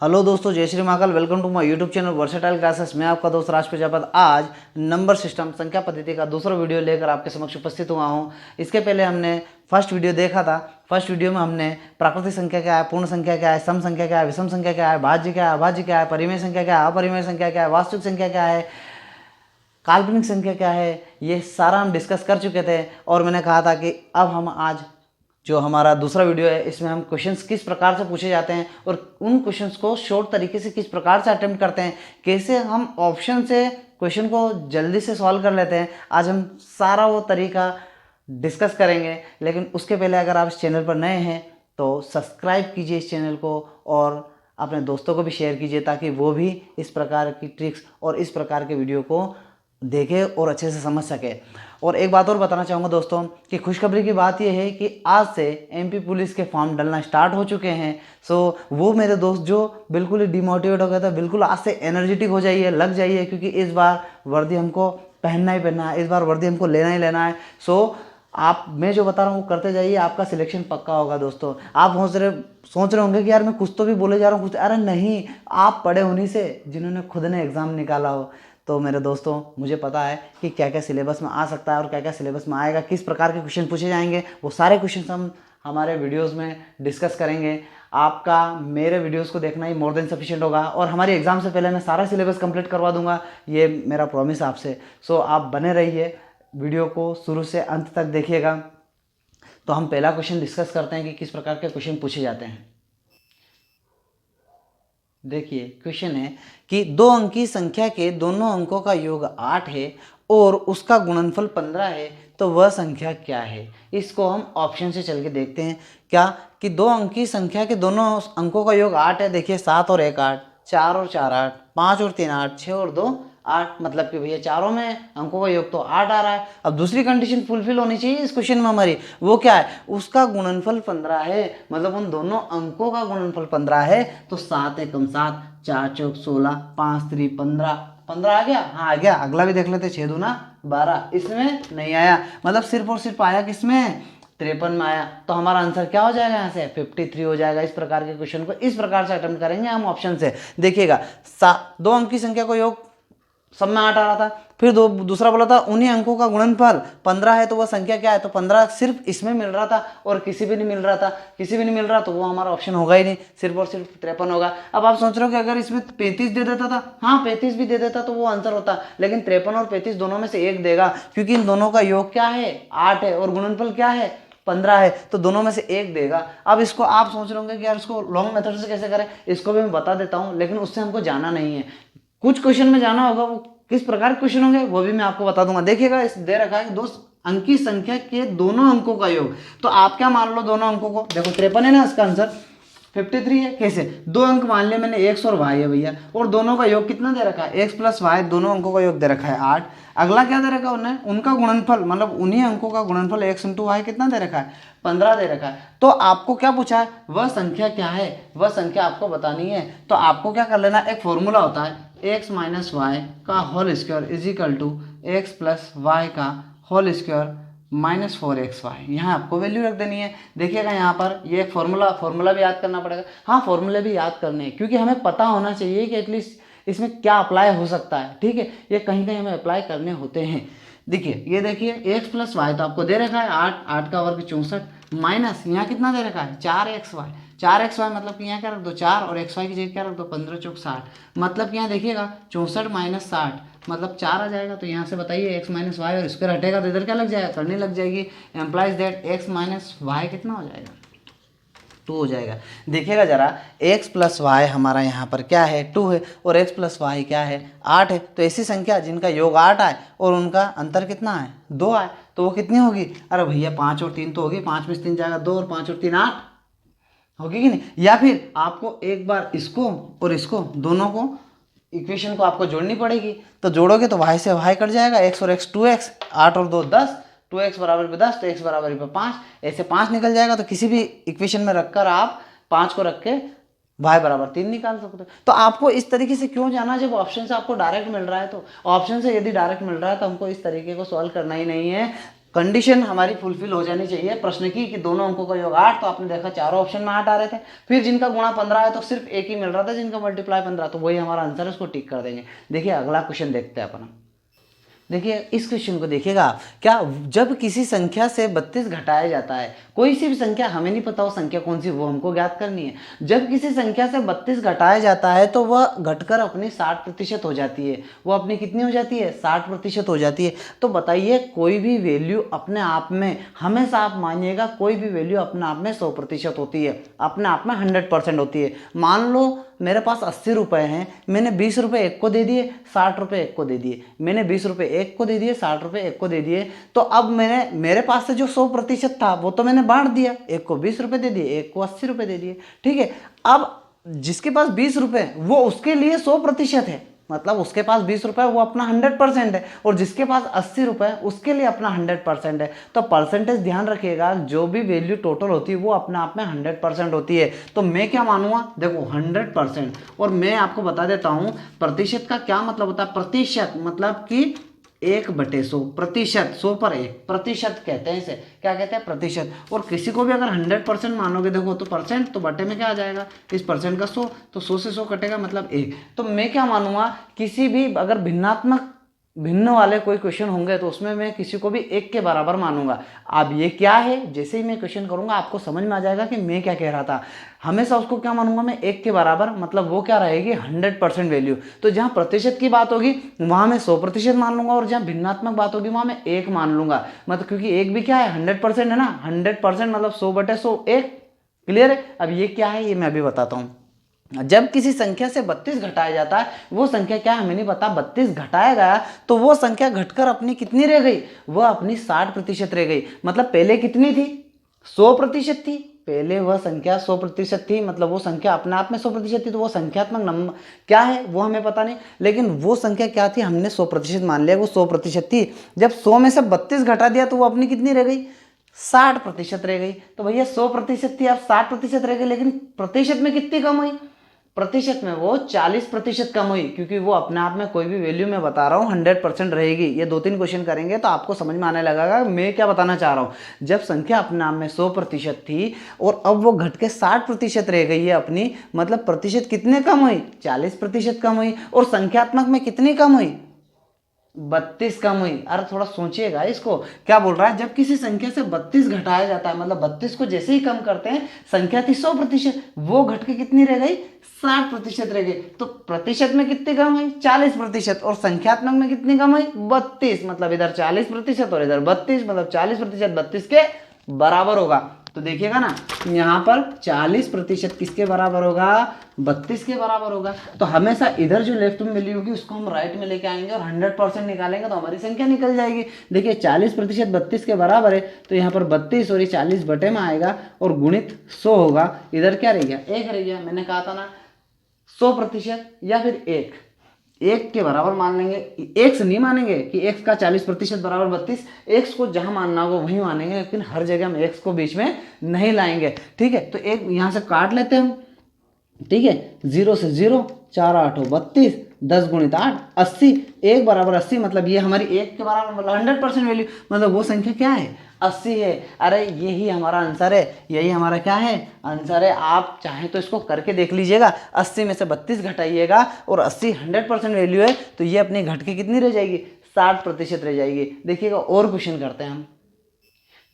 Hello दोस्तों, जय Shri Mahakal. Welcome to my YouTube channel versatile classes. मैं आपका दोस्त राज प्रजापत आज नंबर सिस्टम संख्या पद्धति का दूसरा वीडियो लेकर आपके समक्ष उपस्थित हुआ हूं। इसके पहले हमने फर्स्ट वीडियो देखा था। फर्स्ट वीडियो में हमने प्राकृतिक संख्या क्या है, पूर्ण संख्या क्या है, सम संख्या क्या है, विषम संख्या क्या है, भाज्य क्या है, अभाज्य क्या है, परिमेय संख्या क्या है, अपरिमेय संख्या क्या है, वास्तविक संख्या क्या है, काल्पनिक संख्या क्या है, ये सारा हम डिस्कस कर चुके थे। और मैंने कहा था कि अब हम आज जो हमारा दूसरा वीडियो है इसमें हम क्वेश्चंस किस प्रकार से पूछे जाते हैं और उन क्वेश्चंस को शॉर्ट तरीके से किस प्रकार से अटेम्प्ट करते हैं, कैसे हम ऑप्शन से क्वेश्चन को जल्दी से सॉल्व कर लेते हैं, आज हम सारा वो तरीका डिस्कस करेंगे। लेकिन उसके पहले अगर आप इस चैनल पर नए हैं तो सब्सक्राइब कीजिए इस चैनल को और अपने दोस्तों को भी शेयर कीजिए ताकि वो भी इस प्रकार की ट्रिक्स और इस प्रकार के वीडियो को देखे और अच्छे से समझ सके। और एक बात और बताना चाहूँगा दोस्तों कि खुशखबरी की बात यह है कि आज से एमपी पुलिस के फॉर्म डलना स्टार्ट हो चुके हैं। सो वो मेरे दोस्त जो बिल्कुल ही डिमोटिवेट हो गया था, बिल्कुल आज से एनर्जेटिक हो जाइए, लग जाइए, क्योंकि इस बार वर्दी हमको पहनना ही पहनना है, इस बार वर्दी हमको लेना ही लेना है। सो आप मैं जो बता रहा हूँ वो करते जाइए, आपका सिलेक्शन पक्का होगा दोस्तों। आप सोच रहे होंगे कि यार मैं कुछ तो भी बोले जा रहा हूँ कुछ, अरे नहीं, आप पढ़े उन्हीं से जिन्होंने खुद ने एग्ज़ाम निकाला हो। तो मेरे दोस्तों, मुझे पता है कि क्या क्या सिलेबस में आ सकता है और क्या क्या सिलेबस में आएगा, किस प्रकार के क्वेश्चन पूछे जाएंगे, वो सारे क्वेश्चन हम हमारे वीडियोस में डिस्कस करेंगे। आपका मेरे वीडियोस को देखना ही मोर देन सफिशिएंट होगा और हमारे एग्ज़ाम से पहले मैं सारा सिलेबस कंप्लीट करवा दूंगा, ये मेरा प्रॉमिस आपसे। सो आप बने रहिए, वीडियो को शुरू से अंत तक देखिएगा। तो हम पहला क्वेश्चन डिस्कस करते हैं कि किस प्रकार के क्वेश्चन पूछे जाते हैं। देखिए क्वेश्चन है कि दो अंकी संख्या के दोनों अंकों का योग 8 है और उसका गुणनफल 15 है, तो वह संख्या क्या है। इसको हम ऑप्शन से चल के देखते हैं। क्या कि दो अंकी संख्या के दोनों अंकों का योग 8 है। देखिए 7 और 1 8, 4 और 4 8, 5 और 3 8, 6 और 2 8, मतलब कि भैया चारों में अंकों का योग तो 8 आ रहा है। अब दूसरी कंडीशन फुलफिल होनी चाहिए इस क्वेश्चन में हमारी, वो क्या है, उसका गुणनफल 15 है, मतलब उन दोनों अंकों का गुणनफल 15 है। तो 7 एकम 7, 4 चौक 16, 5 3 15, 15 आ गया। हाँ आ गया। अगला भी देख लेते, 6 दूना 12, इसमें नहीं आया, मतलब सिर्फ और सिर्फ आया किसमें, 53 में आया। तो हमारा आंसर क्या हो जाएगा, यहाँ से 53 हो जाएगा। इस प्रकार के क्वेश्चन को इस प्रकार से अटेम्प्ट करेंगे हम ऑप्शन से। देखिएगा दो अंक की संख्या को योग सब में 8 आ रहा था, फिर दूसरा बोला था उन्हीं अंकों का गुणनफल 15 है, तो वह संख्या क्या है, तो 15 सिर्फ इसमें मिल रहा था और किसी भी नहीं मिल रहा था। किसी भी नहीं मिल रहा तो वो हमारा ऑप्शन होगा ही नहीं, सिर्फ और सिर्फ 53 होगा। अब आप सोच रहे हो कि अगर इसमें 35 दे देता था, हाँ 35 भी दे देता तो वो आंसर होता, लेकिन 53 और 35 दोनों में से एक देगा, क्योंकि इन दोनों का योग क्या है, 8 है और गुणनफल क्या है, 15 है, तो दोनों में से एक देगा। अब इसको आप सोच रहे होंगे कि यार इसको लॉन्ग मेथड से कैसे करें, इसको भी मैं बता देता हूँ, लेकिन उससे हमको जाना नहीं है, कुछ क्वेश्चन में जाना होगा। वो किस प्रकार के क्वेश्चन होंगे वो भी मैं आपको बता दूंगा। देखिएगा इस दे रखा है दो अंकी संख्या के दोनों अंकों का योग, तो आप क्या मान लो दोनों अंकों को, देखो 53 है ना इसका आंसर, 53 है। कैसे, दो अंक मान लिया मैंने, एक्स और वाई है भैया, और दोनों का योग कितना दे रखा है, एक्स प्लस वाई, दोनों अंकों का योग दे रखा है 8। अगला क्या दे रखा है उन्हें, उनका गुणनफल, मतलब उन्हीं अंकों का गुणनफल एक्स इंटू वाई कितना दे रखा है, 15 दे रखा है। तो आपको क्या पूछा है, वह संख्या क्या है, वह संख्या आपको बतानी है। तो आपको क्या कर लेना, एक फॉर्मूला होता है, एक्स माइनस वाई का whole square is equal to x plus y का होल स्क्वायर माइनस 4xy, यहाँ आपको वैल्यू रख देनी है। देखिएगा यहाँ पर ये फॉर्मूला भी याद करना पड़ेगा। हाँ फॉर्मूले भी याद करने हैं, क्योंकि हमें पता होना चाहिए कि एटलीस्ट इसमें क्या अप्लाई हो सकता है, ठीक है, ये कहीं कहीं हमें अप्लाई करने होते हैं। देखिए ये देखिए एक्स प्लस वाई तो आपको दे रखा है 8, 8 का वर्ग 64, माइनस यहाँ कितना दे रखा है 4xy, 4xy मतलब कि यहाँ क्या रख दो 4 और xy की जगह क्या रख दो 15 चौक 60, मतलब कि यहाँ देखिएगा 64 माइनस 60 मतलब 4 आ जाएगा। तो यहाँ से बताइए x माइनस वाई, और स्क्वायर हटेगा तो इधर क्या लग जाएगा, करने लग जाएगी, implies that x minus y कितना हो जाएगा, 2 हो जाएगा। देखिएगा जरा x प्लस वाई हमारा यहाँ पर क्या है 2 है, और x प्लस वाई क्या है 8 है। तो ऐसी संख्या जिनका योग 8 आए और उनका अंतर कितना है 2 आए, तो वो कितनी होगी, अरे भैया 5 और 3 तो होगी, 5 में से 3 जाएगा 2 और 5 और 3 8 होगी कि नहीं। या फिर आपको एक बार इसको और इसको दोनों को इक्वेशन को आपको जोड़नी पड़ेगी, तो जोड़ोगे तो y से y कट जाएगा, x और x 2x, 8 और 2 10, 2x बराबर पे 10 तो x बराबर पे 5, ऐसे 5 निकल जाएगा। तो किसी भी इक्वेशन में रखकर आप 5 को रख के y बराबर 3 निकाल सकते हो। तो आपको इस तरीके से क्यों जाना, जब ऑप्शन से आपको डायरेक्ट मिल रहा है, तो ऑप्शन से यदि डायरेक्ट मिल रहा है तो हमको इस तरीके को सॉल्व करना ही नहीं है। कंडीशन हमारी फुलफिल हो जानी चाहिए प्रश्न की कि दोनों अंकों का योग 8, तो आपने देखा चारों ऑप्शन में 8 आ रहे थे। फिर जिनका गुणा 15 है तो सिर्फ एक ही मिल रहा था, जिनका मल्टीप्लाई 15, तो वही हमारा आंसर है, उसको टिक कर देंगे। देखिए अगला क्वेश्चन देखते हैं अपन। देखिए इस क्वेश्चन को देखिएगा, क्या जब किसी संख्या से 32 घटाया जाता है, कोई सी भी संख्या, हमें नहीं पता वो संख्या कौन सी, वो हमको ज्ञात करनी है। जब किसी संख्या से 32 घटाया जाता है तो वह घटकर अपनी 60% हो जाती है। वो अपनी कितनी हो जाती है? 60% हो जाती है। तो बताइए कोई भी वैल्यू अपने आप में, हमेशा आप मानिएगा, कोई भी वैल्यू अपने आप में 100% होती है, अपने आप में 100% होती है। मान लो मेरे पास 80 रुपये हैं, मैंने 20 रुपये एक को दे दिए, 60 रुपये एक को दे दिए, मैंने 20 रुपये एक को दे दिए, 60 रुपये एक को दे दिए, तो अब मेरे पास से जो 100% था वो तो मैंने बांट दिया, एक को 20 रुपये दे दिए, एक को 80 रुपये दे दिए, ठीक है। अब जिसके पास 20 रुपये वो उसके लिए 100% है, मतलब उसके पास 20 रुपये वो अपना 100% है, और जिसके पास 80 रुपये उसके लिए अपना 100% है। तो परसेंटेज ध्यान रखिएगा, जो भी वैल्यू टोटल होती है वो अपने आप में 100% होती है। तो मैं क्या मानूंगा? देखो 100%। और मैं आपको बता देता हूँ प्रतिशत का क्या मतलब होता है। प्रतिशत मतलब कि 1/100, प्रतिशत, 100 पर 1 प्रतिशत कहते हैं इसे, क्या कहते हैं? प्रतिशत। और किसी को भी अगर 100% मानोगे, देखो तो परसेंट तो बटे में क्या आ जाएगा, इस परसेंट का 100, तो 100 से 100 कटेगा मतलब 1। तो मैं क्या मानूंगा, किसी भी अगर भिन्न वाले कोई क्वेश्चन होंगे तो उसमें मैं किसी को भी 1 के बराबर मानूंगा। अब ये क्या है, जैसे ही मैं क्वेश्चन करूंगा आपको समझ में आ जाएगा कि मैं क्या कह रहा था। हमेशा उसको क्या मानूंगा मैं? 1 के बराबर, मतलब वो क्या रहेगी? 100% वैल्यू। तो जहां प्रतिशत की बात होगी वहां मैं 100% मान लूंगा, और जहां भिन्नात्मक बात होगी वहां मैं 1 मान लूंगा। मतलब क्योंकि 1 भी क्या है? 100% है ना, 100% मतलब 100/100 1। क्लियर है? अब ये क्या है ये मैं अभी बताता हूँ। जब किसी संख्या से 32 घटाया जाता है, वो संख्या क्या है हमें नहीं पता, 32 घटाया गया तो वो संख्या घटकर अपनी कितनी रह गई? वह अपनी 60% रह गई। मतलब पहले कितनी थी? 100% थी। पहले वह संख्या 100% थी, मतलब वो संख्या अपने आप में 100% थी, तो वो संख्यात्मक नंबर क्या है वो हमें पता नहीं, लेकिन वो संख्या क्या थी? हमने 100% मान लिया, वो 100% थी। जब 100 में से 32 घटा दिया तो वो अपनी कितनी रह गई? 60% रह गई। तो भैया 100% थी, अब 60% रह गई, लेकिन प्रतिशत में कितनी कम हुई? प्रतिशत में वो 40% कम हुई, क्योंकि वो अपने आप में कोई भी वैल्यू मैं बता रहा हूँ 100% रहेगी। ये 2-3 क्वेश्चन करेंगे तो आपको समझ में आने लगेगा मैं क्या बताना चाह रहा हूँ। जब संख्या अपने आप में 100% थी और अब वो घट के 60% रह गई है अपनी, मतलब प्रतिशत कितने कम हुई? 40% कम हुई। और संख्यात्मक में कितनी कम हुई? 32 कम हुई। अरे थोड़ा सोचिएगा इसको, क्या बोल रहा है? जब किसी संख्या से 32 घटाया जाता है, मतलब 32 को जैसे ही कम करते हैं, संख्या थी 100%, वो घट के कितनी रह गई? 60% रह गई। तो प्रतिशत में कितनी कम हुई? 40%। और संख्यात्मक में कितनी कम हुई? 32। मतलब इधर 40% और इधर 32, मतलब 40% 32 के बराबर होगा। तो देखिएगा ना, यहाँ पर 40% किसके बराबर होगा? 32 के बराबर होगा। तो हमेशा इधर जो लेफ्ट में वैल्यू होगी उसको हम राइट में लेके आएंगे और 100% निकालेंगे तो हमारी संख्या निकल जाएगी। देखिए 40% 32 के बराबर है, तो यहाँ पर 32 और ये 40 बटे में आएगा और गुणित 100 होगा। इधर क्या रह गया? 1 रह गया। मैंने कहा था ना 100% या फिर 1 के बराबर मान लेंगे। एक्स नहीं मानेंगे कि एक्स का 40% बराबर 32, एक्स को जहां मानना होगा वहीं मानेंगे, लेकिन हर जगह हम एक्स को बीच में नहीं लाएंगे। ठीक है, तो एक यहां से काट लेते हैं हम। ठीक है, 0 से 0, 4 8 32, 10 गुणित 8 80, 1 बराबर 80, मतलब ये हमारी 1 के बराबर, मतलब 100% वैल्यू, मतलब वो संख्या क्या है? 80 है। अरे यही हमारा आंसर है, यही हमारा क्या है? आंसर है। आप चाहें तो इसको करके देख लीजिएगा। 80 में से 32 घटाइएगा और 80 100% वैल्यू है, तो ये अपनी घट के कितनी रह जाएगी? 60% रह जाएगी। देखिएगा और क्वेश्चन करते हैं हम।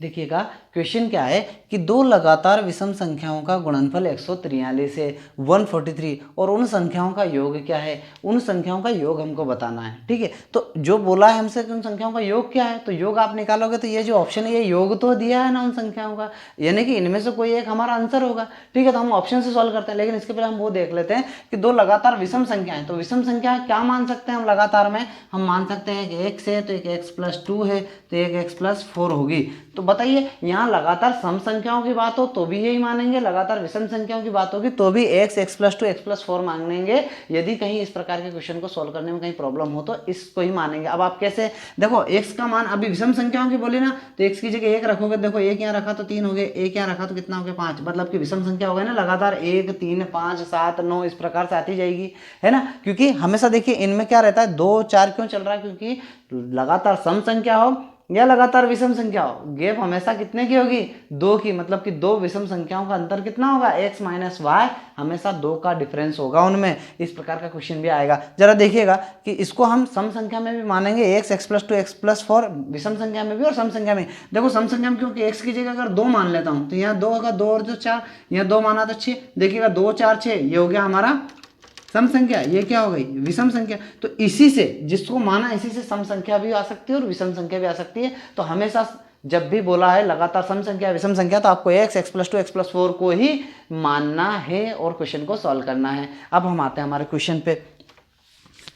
देखिएगा क्वेश्चन क्या है कि दो लगातार विषम संख्याओं का गुणनफल 143 है, 143, और उन संख्याओं का योग क्या है? उन संख्याओं का योग हमको बताना है। ठीक है, तो जो बोला है हमसे कि उन संख्याओं का योग क्या है, तो योग आप निकालोगे तो ये जो ऑप्शन है ये योग तो दिया है ना उन संख्याओं का, यानी कि इनमें से कोई एक हमारा आंसर होगा। ठीक है, तो हम ऑप्शन से सॉल्व करते हैं, लेकिन इसके पहले हम वो देख लेते हैं कि दो लगातार विषम संख्याएं, तो विषम संख्या क्या मान सकते हैं हम लगातार में? हम मान सकते हैं कि x है तो एक x+2 है तो एक x+4 होगी। तो बताइए यहाँ लगातार सम संख्याओं की बात हो तो भी यही मानेंगे, लगातार विषम संख्याओं की बात होगी तो भी x, x+2, x+4 मांगेंगे। यदि कहीं इस प्रकार के क्वेश्चन को सोल्व करने में कहीं प्रॉब्लम हो तो इसको ही मानेंगे। अब आप कैसे देखो, x का मान अभी विषम संख्याओं की बोली ना, तो x की जगह 1 रखोगे, देखो 1 यहाँ रखा तो 3 हो गए, 1 यहाँ रखा तो कितना हो गया? 5, मतलब कि विषम संख्या हो गई ना लगातार 1 3 5 7 9 इस प्रकार से आती जाएगी, है ना। क्योंकि हमेशा देखिए इनमें क्या रहता है 2 4 क्यों चल रहा है? क्योंकि लगातार सम संख्या हो या लगातार विषम संख्या हो, गैप हमेशा कितने की होगी, 2 की, मतलब कि दो विषम संख्याओं का अंतर कितना होगा, x माइनस वाई, हमेशा 2 का डिफरेंस होगा उनमें। इस प्रकार का क्वेश्चन भी आएगा। जरा देखिएगा कि इसको हम सम संख्या में भी मानेंगे, x प्लस 2 x प्लस 4, विषम संख्या में भी और सम संख्या में। देखो सम संख्या में क्योंकि x की जगह अगर 2 मान लेता हूँ तो यहाँ 2 होगा, 2 और 2 4, यहाँ 2 माना तो 6, देखिएगा 2 4 6, ये हो गया हमारा सम संख्या, ये क्या हो गई, विषम संख्या। तो इसी से जिसको माना, इसी से सम संख्या भी आ सकती है और विषम संख्या भी आ सकती है। तो हमेशा जब भी बोला है लगातार सम संख्या विषम संख्या, तो आपको x प्लस 2 x प्लस 4 को ही मानना है और क्वेश्चन को सॉल्व करना है। अब हम आते हैं हमारे क्वेश्चन पे।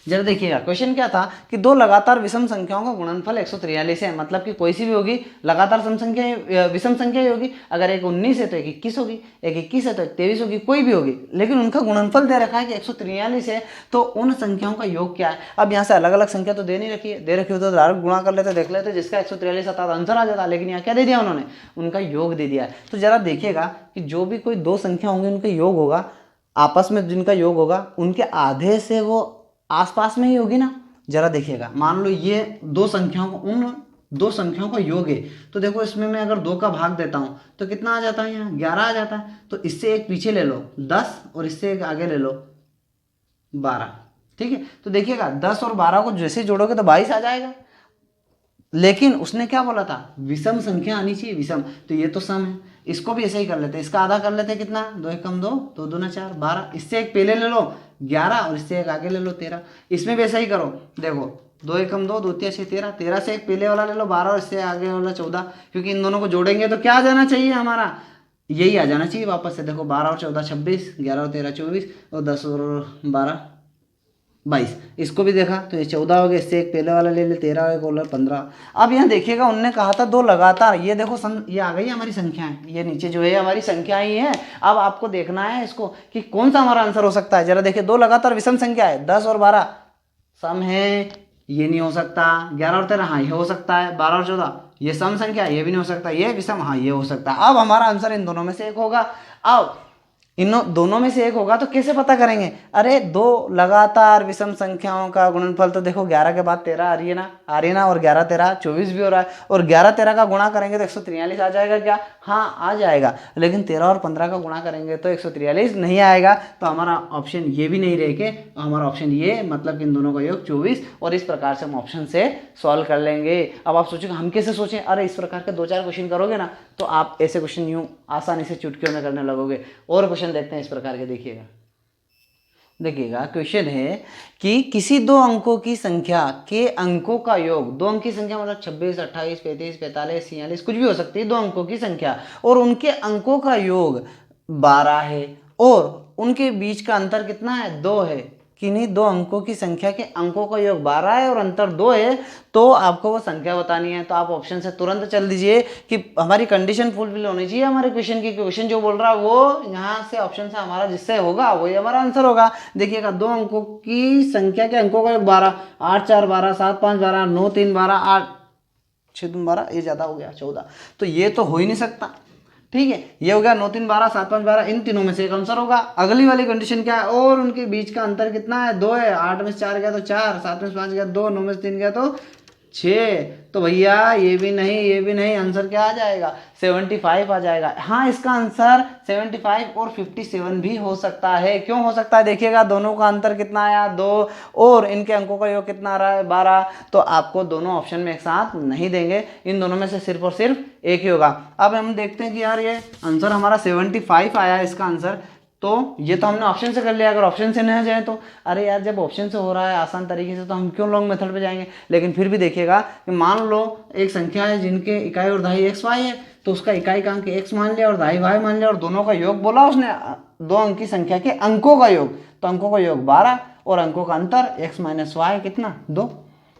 जरा देखिएगा क्वेश्चन क्या था कि दो लगातार विषम संख्याओं का गुणनफल 143 है, मतलब कि कोई सी भी होगी लगातार सम संख्या विषम संख्या ही होगी। अगर एक 19 है तो एक 21 होगी, एक 21 है तो एक 23 होगी, कोई भी होगी, लेकिन उनका गुणनफल दे रखा है कि 143 है। तो उन संख्याओं का योग क्या है। अब यहाँ से अलग अलग संख्या तो दे नहीं रखी है, दे रखी हो तो डायरेक्ट गुणा कर लेते, देख लेते जिसका 143 आता आंसर आ जाता, लेकिन यहाँ क्या दे दिया उन्होंने, उनका योग दे दिया है। तो जरा देखिएगा कि जो भी कोई दो संख्या होंगी उनका योग होगा, आपस में जिनका योग होगा उनके आधे से वो आसपास में ही होगी ना। जरा देखिएगा, मान लो ये दो संख्याओं को, उन दो संख्याओं का योग है, तो देखो इसमें मैं अगर 2 का भाग देता हूँ तो कितना आ जाता है, यहाँ 11 आ जाता है। तो इससे एक पीछे ले लो 10 और इससे एक आगे ले लो 12, ठीक है। तो देखिएगा 10 और 12 को जैसे जोड़ोगे तो 22 आ जाएगा, लेकिन उसने क्या बोला था, विषम संख्या आनी चाहिए, विषम। तो ये तो सम है, इसको भी ऐसे ही कर लेते हैं, इसका आधा कर लेते हैं, कितना 2 एकम 2, 2 दूना 4, 12, इससे एक पहले ले लो 11 और इससे एक आगे ले लो 13। इसमें भी ऐसा ही करो, देखो 2 एकम 2, 2 तिया 6 13, 13 से एक पहले वाला ले लो 12 और इससे आगे वाला 14, क्योंकि इन दोनों को जोड़ेंगे तो क्या आ जाना चाहिए, हमारा यही आ जाना चाहिए वापस से। देखो 12 और 14 26, 11 और 13 24 और 10 और 12 22, इसको भी देखा तो ये 14 हो गया, इससे एक पहले वाला ले ले 13, एक और 15। अब यहाँ देखिएगा उनने कहा था दो लगातार, ये देखो ये आ गई हमारी संख्याएं, ये नीचे जो है हमारी संख्या ही है। अब आपको देखना है इसको कि कौन सा हमारा आंसर हो सकता है। जरा देखिए, दो लगातार विषम संख्या है, 10 और 12 सम है, ये नहीं हो सकता। 11 और 13 हाँ ये हो सकता है। 12 और 14 ये सम संख्या, ये भी नहीं हो सकता। ये विषम, हाँ ये हो सकता है। अब हमारा आंसर इन दोनों में से एक होगा। अब इन दोनों में से एक होगा तो कैसे पता करेंगे, अरे दो लगातार विषम संख्याओं का गुणनफल, तो देखो 11 के बाद 13 आ रही है ना, और 11 13 24 भी हो रहा है, और 11 13 का गुणा करेंगे तो 143 आ जाएगा क्या, हाँ आ जाएगा। लेकिन 13 और 15 का गुणा करेंगे तो 143 नहीं आएगा। तो हमारा ऑप्शन ये भी नहीं रहेगा, हमारा ऑप्शन ये, मतलब कि इन दोनों का योग 24, और इस प्रकार से हम ऑप्शन से सॉल्व कर लेंगे। अब आप सोचेंगे हम कैसे सोचें, अरे इस प्रकार के 2-4 क्वेश्चन करोगे ना तो आप ऐसे क्वेश्चन यूँ आसानी से चुटकियों में करने लगोगे। और क्वेश्चन देखते हैं इस प्रकार के। देखिएगा क्वेश्चन है कि किसी दो अंकों की संख्या के अंकों का योग, दो अंक की संख्या मतलब 26 28 35 45 46 कुछ भी हो सकती है, दो अंकों की संख्या, और उनके अंकों का योग 12 है और उनके बीच का अंतर कितना है, 2 है। किन्हीं दो अंकों की संख्या के अंकों का योग 12 है और अंतर 2 है, तो आपको वो संख्या बतानी है। तो आप ऑप्शन से तुरंत चल दीजिए कि हमारी कंडीशन फुलफिल होनी चाहिए हमारे क्वेश्चन की। क्वेश्चन जो बोल रहा है वो यहाँ से ऑप्शन से हमारा जिससे होगा वही हमारा आंसर होगा। देखिएगा दो अंकों की संख्या के अंकों का योग 12, 8 4 12, 7 5 12, 9 3 12, 8 6 2 12, ये ज़्यादा हो गया 14, तो ये तो हो ही नहीं सकता। ठीक है, ये हो गया 9 3 12, 7 5 12, इन तीनों में से एक आंसर होगा। अगली वाली कंडीशन क्या है, और उनके बीच का अंतर कितना है, 2 है। 8 में से 4 गया तो 4, 7 में से 5 गया 2, 9 में से 3 गया तो 6। तो भैया ये भी नहीं, ये भी नहीं, आंसर क्या आ जाएगा, 75 आ जाएगा। हाँ इसका आंसर 75 और 57 भी हो सकता है। क्यों हो सकता है, देखिएगा दोनों का अंतर कितना आया, 2, और इनके अंकों का योग कितना आ रहा है, 12। तो आपको दोनों ऑप्शन में एक साथ नहीं देंगे, इन दोनों में से सिर्फ और सिर्फ एक ही होगा। अब हम देखते हैं कि यार ये आंसर हमारा 75 आया इसका आंसर, तो ये तो हमने ऑप्शन से कर लिया। अगर ऑप्शन से नहीं जाए तो अरे यार जब ऑप्शन से हो रहा है आसान तरीके से तो हम क्यों लॉन्ग मेथड पे जाएंगे। लेकिन फिर भी देखिएगा कि मान लो एक संख्या है जिनके इकाई और दहाई एक्स वाई है, तो उसका इकाई का अंक एक्स मान लिया और दहाई वाई मान लिया और दोनों का योग बोला उसने, दो अंक की संख्या के अंकों का योग, तो अंकों का योग 12 और अंकों का अंतर एक्स माइनस वाई कितना 2।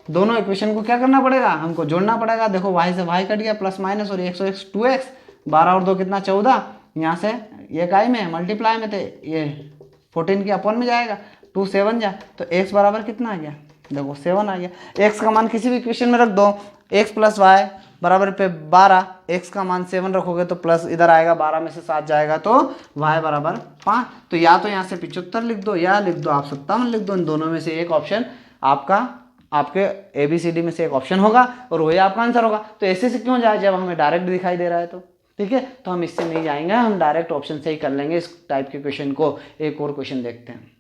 दोनों इक्वेशन को क्या करना पड़ेगा, हमको जोड़ना पड़ेगा। देखो वाई से वाई कट गया, प्लस माइनस और एक्स 2x, 12 और 2 कितना 14, यहाँ से ये इकाई में मल्टीप्लाई में थे, ये 14 के अपॉन में जाएगा, 2 7 जा, तो x बराबर कितना आ गया, देखो 7 आ गया। x का मान किसी भी इक्वेशन में रख दो, x प्लस वाई बराबर पे 12, x का मान 7 रखोगे तो प्लस इधर आएगा, 12 में से 7 जाएगा तो y बराबर 5। तो या तो यहाँ से 75 लिख दो या लिख दो आप 57 लिख दो, इन दोनों में से एक ऑप्शन आपका आपके ABCD में से एक ऑप्शन होगा और वही आपका आंसर होगा। तो ऐसे से क्यों जाए जब हमें डायरेक्ट दिखाई दे रहा है तो, ठीक है। तो हम इससे नहीं जाएंगे, हम डायरेक्ट ऑप्शन से ही कर लेंगे इस टाइप के क्वेश्चन को। एक और क्वेश्चन देखते हैं।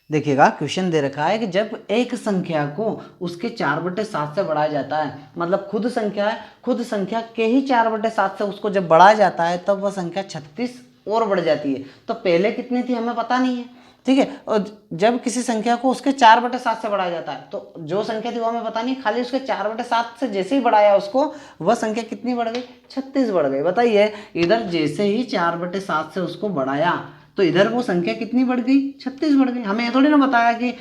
देखिएगा क्वेश्चन दे रखा है कि जब एक संख्या को उसके 4/7 से बढ़ाया जाता है, मतलब खुद संख्या है, खुद संख्या के ही 4/7 से उसको जब बढ़ाया जाता है तब वह संख्या 36 और बढ़ जाती है। तो पहले कितनी थी हमें पता नहीं है, ठीक है। और जब किसी संख्या को उसके 4/7 से बढ़ाया जाता है तो जो संख्या थी वो हमें पता नहीं, खाली उसके 4/7 से जैसे ही बढ़ाया उसको वह संख्या कितनी बढ़ गई, 36 बढ़ गई। बताइए, इधर जैसे ही 4/7 से उसको बढ़ाया तो इधर वो संख्या कितनी बढ़ गई, 36 बढ़ गई। हमें ये थोड़ी ना बताया कि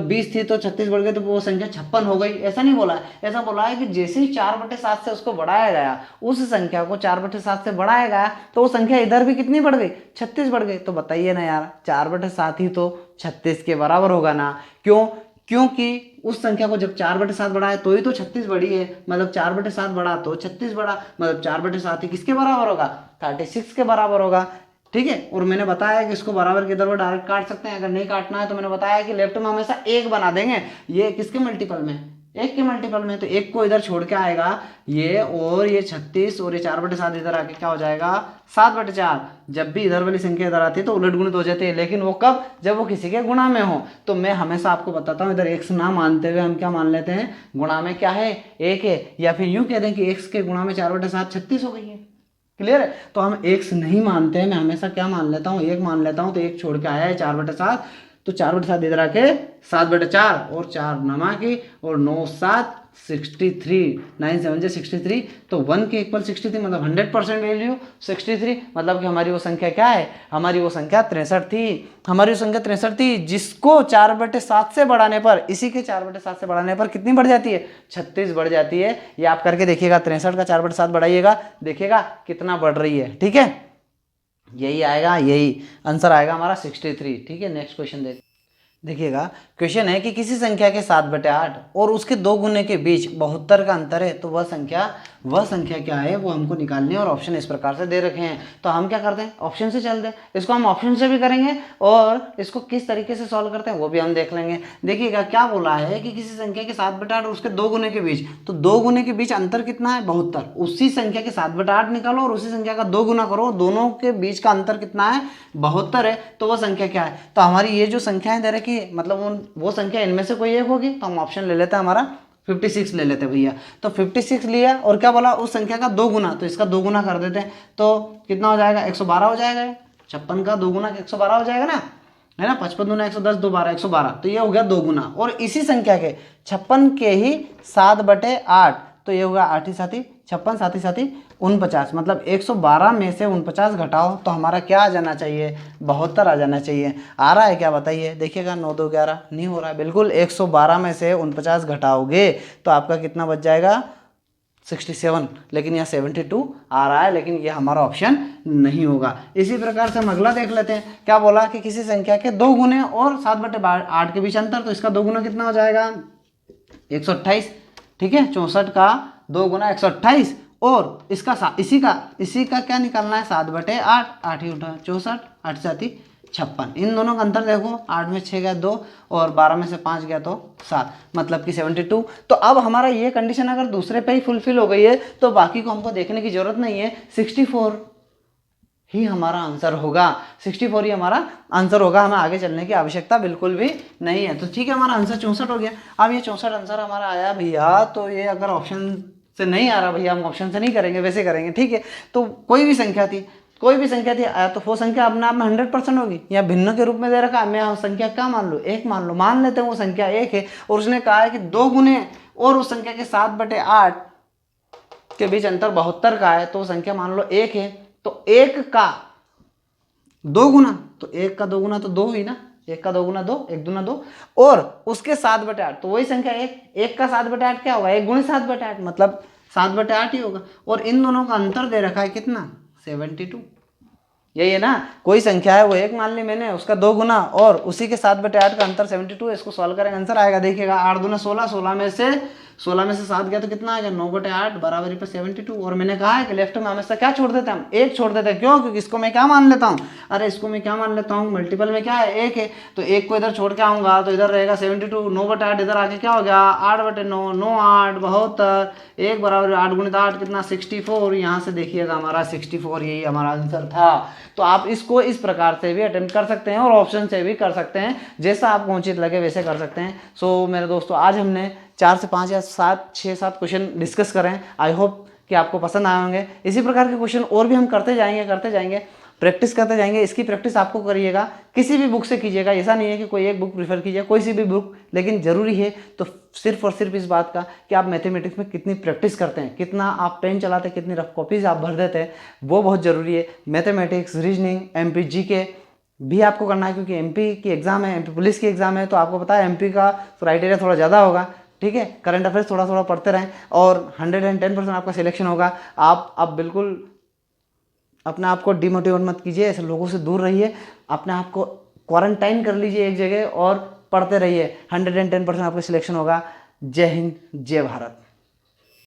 20 थी तो 36 बढ़ गई तो वो संख्या 56 हो गई, ऐसा नहीं बोला है। ऐसा बोला है कि जैसे ही 4/7 से उसको बढ़ाया गया, उस संख्या को 4/7 से बढ़ाया गया तो वो संख्या इधर भी कितनी बढ़ गई, 36 बढ़ गई। तो बताइए ना यार, 4/7 ही तो 36 के बराबर होगा ना। क्यों? क्योंकि उस संख्या को जब 4/7 बढ़ाया तो ही तो 36 बढ़ी है, मतलब 4/7 बढ़ा तो 36 बढ़ा, मतलब 4/7 ही किसके बराबर होगा, 36 के बराबर होगा, ठीक है। और मैंने बताया कि इसको बराबर के इधर वो डायरेक्ट काट सकते हैं, अगर नहीं काटना है तो मैंने बताया कि लेफ्ट में हमेशा एक बना देंगे। ये किसके मल्टीपल में, एक के मल्टीपल में, तो एक को इधर छोड़ के आएगा ये, और ये 36 और ये 4/7 इधर आके क्या हो जाएगा, 7/4। जब भी इधर वाली संख्या इधर आती है तो उलट गुणित हो जाती है, लेकिन वो कब, जब वो किसी के गुणा में हो। तो मैं हमेशा आपको बताता हूँ, इधर x ना मानते हुए हम क्या मान लेते हैं, गुणा में क्या है, एक है, या फिर यूं कह दें कि x के गुणा में 4/7 36 हो गई है। क्लियर है। तो हम x नहीं मानते हैं, मैं हमेशा क्या मान लेता हूँ, एक मान लेता हूँ। तो एक छोड़ के आया है 4/7, तो 4/7 इधर आके 7/4 और 4 नमा की और 9 7 63, 9 7 63, तो 1 के इक्वल 63, मतलब 100% वैल्यू 63, मतलब कि हमारी वो संख्या क्या है, हमारी वो संख्या 63 थी। हमारी वो संख्या 63 थी जिसको 4/7 से बढ़ाने पर, इसी के 4/7 से बढ़ाने पर कितनी बढ़ जाती है, 36 बढ़ जाती है। ये आप करके देखिएगा, 63 का 4/7 बढ़ाइएगा, देखिएगा कितना बढ़ रही है, ठीक है। यही आएगा, यही आंसर आएगा हमारा 63, ठीक है। नेक्स्ट क्वेश्चन देखिएगा क्वेश्चन है कि किसी संख्या के 7/8 और उसके 2 गुने के बीच 72 का अंतर है, तो वह संख्या क्या है, वो हमको निकालनी है। और ऑप्शन इस प्रकार से दे रखे हैं, तो हम क्या करते हैं, ऑप्शन से चलते हैं। इसको हम ऑप्शन से भी करेंगे और इसको किस तरीके से सॉल्व करते हैं वो भी हम देख लेंगे। देखिएगा क्या बोला है कि किसी संख्या के 7/8 और उसके 2 गुने के बीच, तो 2 गुने के बीच अंतर कितना है, 72। उसी संख्या के 7/8 निकालो और उसी संख्या का 2 गुना करो, दोनों के बीच का अंतर कितना है, 72 है। तो वह संख्या क्या है, तो हमारी ये जो संख्याएं दे रखी, मतलब वो संख्या इनमें से कोई एक होगी। तो हम ऑप्शन ले लेते हैं, हमारा 56 ले लेते हैं भैया। तो 56 लिया और क्या बोला, उस संख्या का 2 गुना, तो इसका 2 गुना कर देते हैं। तो कितना हो जाएगा, 112 हो जाएगा। 56 का 2 गुना 112 हो जाएगा ना, है ना। 55 दूना 110, 2 12 112, तो ये हो गया 2 गुना। और इसी संख्या के 56 के ही 7/8, तो ये होगा 8 ही 7 ही 56, 7 ही 7 ही 49, मतलब 112 में से 49 घटाओ तो हमारा क्या आ जाना चाहिए, 72 आ जाना चाहिए। आ रहा है क्या बताइए, देखिएगा 9 2 11 नहीं हो रहा है, बिल्कुल 112 में से 49 घटाओगे तो आपका कितना बच जाएगा, 67, लेकिन यहाँ 72 आ रहा है, लेकिन ये हमारा ऑप्शन नहीं होगा। इसी प्रकार से हम अगला देख लेते हैं। क्या बोला कि किसी संख्या के 2 गुने और 7/8 के बीच अंतर, तो इसका 2 गुना कितना हो जाएगा, 128, ठीक है। 64 का 2 गुना 128, और इसका इसी का क्या निकालना है, 7/8, 8 ही उठा 64, 8 7 ही 56। इन दोनों का अंतर देखो, 8 में 6 गया 2 और 12 में से 5 गया तो 7, मतलब कि 72। तो अब हमारा ये कंडीशन अगर दूसरे पे ही फुलफिल हो गई है तो बाकी को हमको देखने की जरूरत नहीं है, 64 ही हमारा आंसर होगा, 64 ही हमारा आंसर होगा। हमें आगे चलने की आवश्यकता बिल्कुल भी नहीं है। तो ठीक है, हमारा आंसर 64 हो गया। अब ये 64 आंसर हमारा आया भैया, तो ये अगर ऑप्शन से नहीं आ रहा भैया, हम ऑप्शन से नहीं करेंगे, वैसे करेंगे, ठीक है। तो कोई भी संख्या थी आया, तो वो संख्या अपने आप में 100% होगी, या भिन्न के रूप में दे रखा है, मैं संख्या क्या मान लो, एक मान लो, मान लेते हैं वो संख्या एक है, और उसने कहा है कि 2 गुने और उस संख्या के 7/8 के बीच अंतर 72 का है, तो संख्या मान लो एक है। तो 1 का 2 गुना, तो 1 का 2 गुना तो 2 ही ना, 1 का 2 गुना 2, 1 दूना 2, और उसके 7/8, तो वही संख्या 1 का 7/8 क्या होगा, 1 गुणे 7/8, मतलब 7/8 ही होगा। और इन दोनों का अंतर दे रखा है कितना, 72। यही है ना, कोई संख्या है वो एक मान ली मैंने, उसका 2 गुना और उसी के 7/8 का अंतर 72 है। इसको सॉल्व करेंगे, आंसर आएगा, देखिएगा 8 दूना 16, 16 में से 16 में से 7 गया तो कितना आ गया, 9/8 बराबरी पर 72। और मैंने कहा है कि लेफ्ट में हमेशा क्या छोड़ देते हैं हम, 1 छोड़ देते हैं। क्यों? क्योंकि इसको मैं क्या मान लेता हूँ, अरे इसको मैं क्या मान लेता हूँ, मल्टीपल में क्या है 1 है, तो 1 को इधर छोड़ के आऊँगा तो इधर रहेगा 72। 9/8 इधर आके क्या हो गया 8/9, 9 8 72, 1 बराबर 8 गुणित 8 कितना 64। यहाँ से देखिएगा हमारा 64 यही हमारा आंसर था। तो आप इसको इस प्रकार से भी अटेम्प्ट कर सकते हैं और ऑप्शन से भी कर सकते हैं, जैसा आपको उचित लगे वैसे कर सकते हैं। सो मेरे दोस्तों आज हमने 4 से 5 या 7 6 7 क्वेश्चन डिस्कस करें। आई होप कि आपको पसंद आए होंगे। इसी प्रकार के क्वेश्चन और भी हम करते जाएंगे, प्रैक्टिस करते जाएंगे। इसकी प्रैक्टिस आपको करिएगा, किसी भी बुक से कीजिएगा। ऐसा नहीं है कि कोई एक बुक प्रीफर कीजिए, कोई सी भी बुक, लेकिन जरूरी है तो सिर्फ और सिर्फ इस बात का कि आप मैथमेटिक्स में कितनी प्रैक्टिस करते हैं, कितना आप पेन चलाते हैं, कितनी रफ कॉपीज आप भर देते हैं, वो बहुत ज़रूरी है। मैथमेटिक्स, रीजनिंग, एमपी जीके भी आपको करना है, क्योंकि एमपी की एग्ज़ाम है, एमपी पुलिस की एग्ज़ाम है, तो आपको पता है एमपी का क्राइटेरिया थोड़ा ज़्यादा होगा। ठीक है, करंट अफेयर्स थोड़ा थोड़ा पढ़ते रहें और 110% आपका सिलेक्शन होगा। आप बिल्कुल अपने आप को डिमोटिवेट मत कीजिए, ऐसे लोगों से दूर रहिए, अपने आप को क्वारंटाइन कर लीजिए एक जगह और पढ़ते रहिए। 110% आपका सिलेक्शन होगा। जय हिंद, जय भारत।